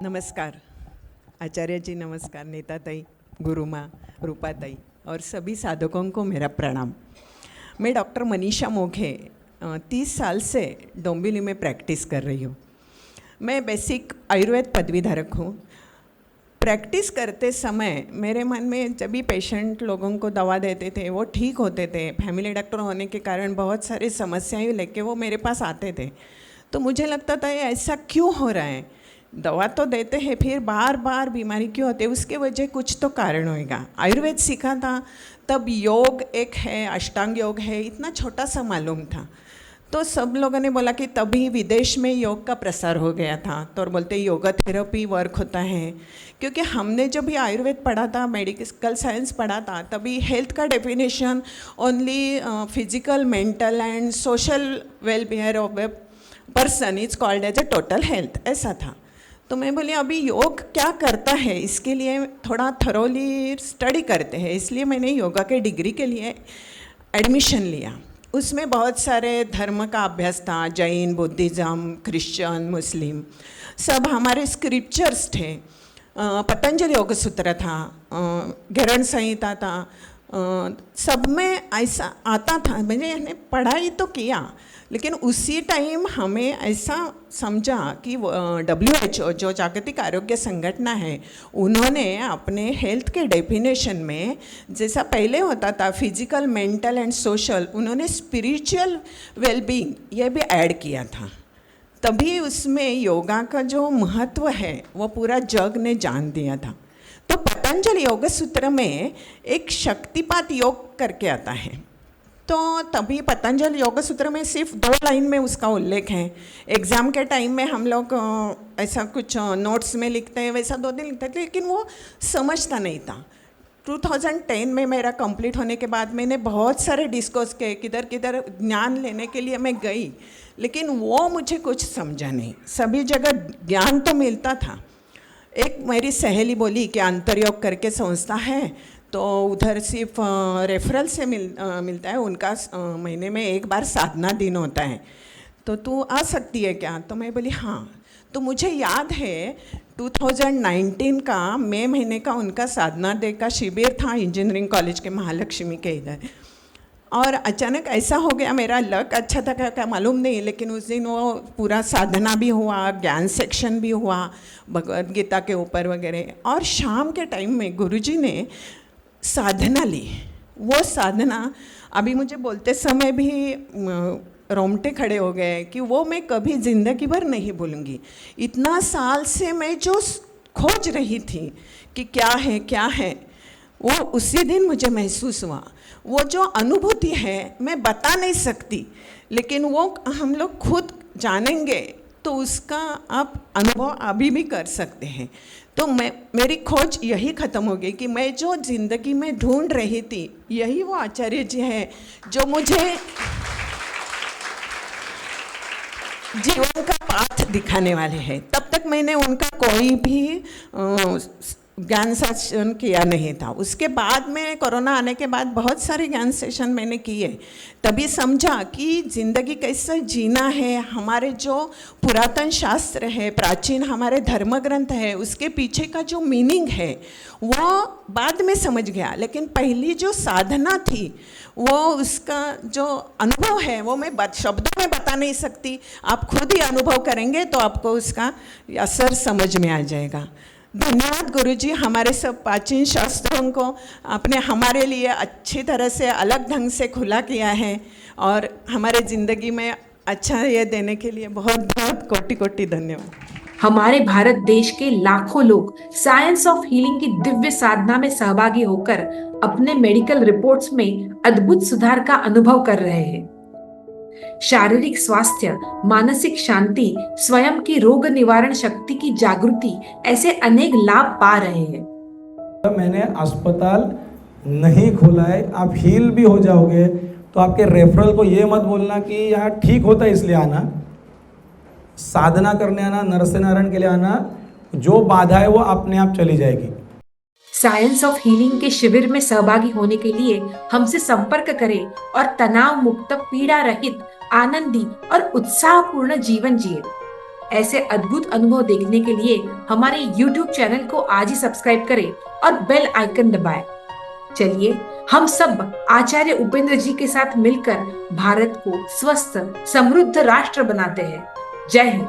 नमस्कार आचार्य जी, नमस्कार नेता ताई, गुरु माँ, रूपा ताई और सभी साधकों को मेरा प्रणाम। मैं डॉक्टर मनीषा मोघे 30 साल से डोंबिवली में प्रैक्टिस कर रही हूँ। मैं बेसिक आयुर्वेद पदवीधारक हूँ। प्रैक्टिस करते समय मेरे मन में जब भी पेशेंट लोगों को दवा देते थे वो ठीक होते थे, फैमिली डॉक्टर होने के कारण बहुत सारी समस्याएं लेके वो मेरे पास आते थे, तो मुझे लगता था ये ऐसा क्यों हो रहा है। दवा तो देते हैं फिर बार बार बीमारी क्यों होती है, उसके वजह कुछ तो कारण होएगा। आयुर्वेद सीखा था तब योग एक है, अष्टांग योग है, इतना छोटा सा मालूम था। तो सब लोगों ने बोला कि तभी विदेश में योग का प्रसार हो गया था, तो और बोलते योगा थेरेपी वर्क होता है। क्योंकि हमने जब भी आयुर्वेद पढ़ा था, मेडिकल साइंस पढ़ा था, तभी हेल्थ का definition only physical, mental and social wellbeing of a person is called as a total health, ऐसा था। तो मैं बोली अभी योग क्या करता है, इसके लिए थोड़ा थरोली स्टडी करते हैं, इसलिए मैंने योगा के डिग्री के लिए एडमिशन लिया। उसमें बहुत सारे धर्म का अभ्यास था, जैन, बुद्धिज़्म, क्रिश्चियन, मुस्लिम, सब हमारे स्क्रिप्चर्स थे। पतंजलि योग सूत्र था, गरुड़ संहिता था, सब में ऐसा आता था। मैंने पढ़ाई तो किया, लेकिन उसी टाइम हमें ऐसा समझा कि WHO जो जागतिक आरोग्य संगठन है, उन्होंने अपने हेल्थ के डेफिनेशन में जैसा पहले होता था फिजिकल, मेंटल एंड सोशल, उन्होंने स्पिरिचुअल वेलबींग ये भी ऐड किया था। तभी उसमें योगा का जो महत्व है वो पूरा जग ने जान दिया था। तो पतंजलि योग सूत्र में एक शक्तिपात योग करके आता है, तो तभी पतंजलि योग सूत्र में सिर्फ 2 लाइन में उसका उल्लेख है। एग्ज़ाम के टाइम में हम लोग ऐसा कुछ नोट्स में लिखते हैं, वैसा 2 दिन लिखते थे, लेकिन वो समझता नहीं था। 2010 में मेरा कंप्लीट होने के बाद मैंने बहुत सारे डिस्कोर्स किए, किधर किधर ज्ञान लेने के लिए मैं गई, लेकिन वो मुझे कुछ समझा नहीं। सभी जगह ज्ञान तो मिलता था। एक मेरी सहेली बोली कि अंतर्योग करके संस्था है, तो उधर सिर्फ रेफरल से मिलता है, उनका महीने में एक बार साधना दिन होता है, तो तू आ सकती है क्या? तो मैं बोली हाँ। तो मुझे याद है 2019 का मई महीने का उनका साधना डे का शिविर था इंजीनियरिंग कॉलेज के महालक्ष्मी के इधर, और अचानक ऐसा हो गया, मेरा लक अच्छा था क्या मालूम नहीं, लेकिन उस दिन वो पूरा साधना भी हुआ, ज्ञान सेक्शन भी हुआ भगवद गीता के ऊपर वगैरह, और शाम के टाइम में गुरुजी ने साधना ली। वो साधना अभी मुझे बोलते समय भी रोंगटे खड़े हो गए कि वो मैं कभी ज़िंदगी भर नहीं भूलूंगी। इतना साल से मैं जो खोज रही थी कि क्या है, वो उसी दिन मुझे महसूस हुआ। वो जो अनुभूति है मैं बता नहीं सकती, लेकिन वो हम लोग खुद जानेंगे तो उसका आप अनुभव अभी भी कर सकते हैं। तो मेरी खोज यही ख़त्म हो गई कि मैं जो ज़िंदगी में ढूंढ रही थी, यही वो आचार्य जी है जो मुझे जीवन का पाथ दिखाने वाले हैं। तब तक मैंने उनका कोई भी ज्ञान सेशन किया नहीं था। उसके बाद में कोरोना आने के बाद बहुत सारे ज्ञान सेशन मैंने किए, तभी समझा कि ज़िंदगी कैसे जीना है। हमारे जो पुरातन शास्त्र है, प्राचीन हमारे धर्म ग्रंथ है, उसके पीछे का जो मीनिंग है वो बाद में समझ गया, लेकिन पहली जो साधना थी वो उसका जो अनुभव है वो मैं शब्दों में बता नहीं सकती। आप खुद ही अनुभव करेंगे तो आपको उसका असर समझ में आ जाएगा। धन्यवाद गुरुजी, हमारे सब प्राचीन शास्त्रों को आपने हमारे लिए अच्छी तरह से अलग ढंग से खुला किया है, और हमारे ज़िंदगी में अच्छा ये देने के लिए बहुत बहुत कोटि कोटि धन्यवाद। हमारे भारत देश के लाखों लोग साइंस ऑफ हीलिंग की दिव्य साधना में सहभागी होकर अपने मेडिकल रिपोर्ट्स में अद्भुत सुधार का अनुभव कर रहे हैं। शारीरिक स्वास्थ्य, मानसिक शांति, स्वयं की रोग निवारण शक्ति की जागृति, ऐसे अनेक लाभ पा रहे हैं। मैंने अस्पताल नहीं खोला है, आप हील भी हो जाओगे, तो आपके रेफरल को ये मत बोलना कि यहाँ ठीक होता है इसलिए आना। साधना करने आना, नरसिंह नारायण के लिए आना, जो बाधा है वो अपने आप चली जाएगी। साइंस ऑफ हीलिंग के शिविर में सहभागी होने के लिए हमसे संपर्क करें और तनाव मुक्त, पीड़ा रहित, आनंदी और उत्साहपूर्ण जीवन जिए। ऐसे अद्भुत अनुभव देखने के लिए हमारे YouTube चैनल को आज ही सब्सक्राइब करें और बेल आइकन दबाएं। चलिए हम सब आचार्य उपेंद्र जी के साथ मिलकर भारत को स्वस्थ समृद्ध राष्ट्र बनाते हैं। जय हिंद।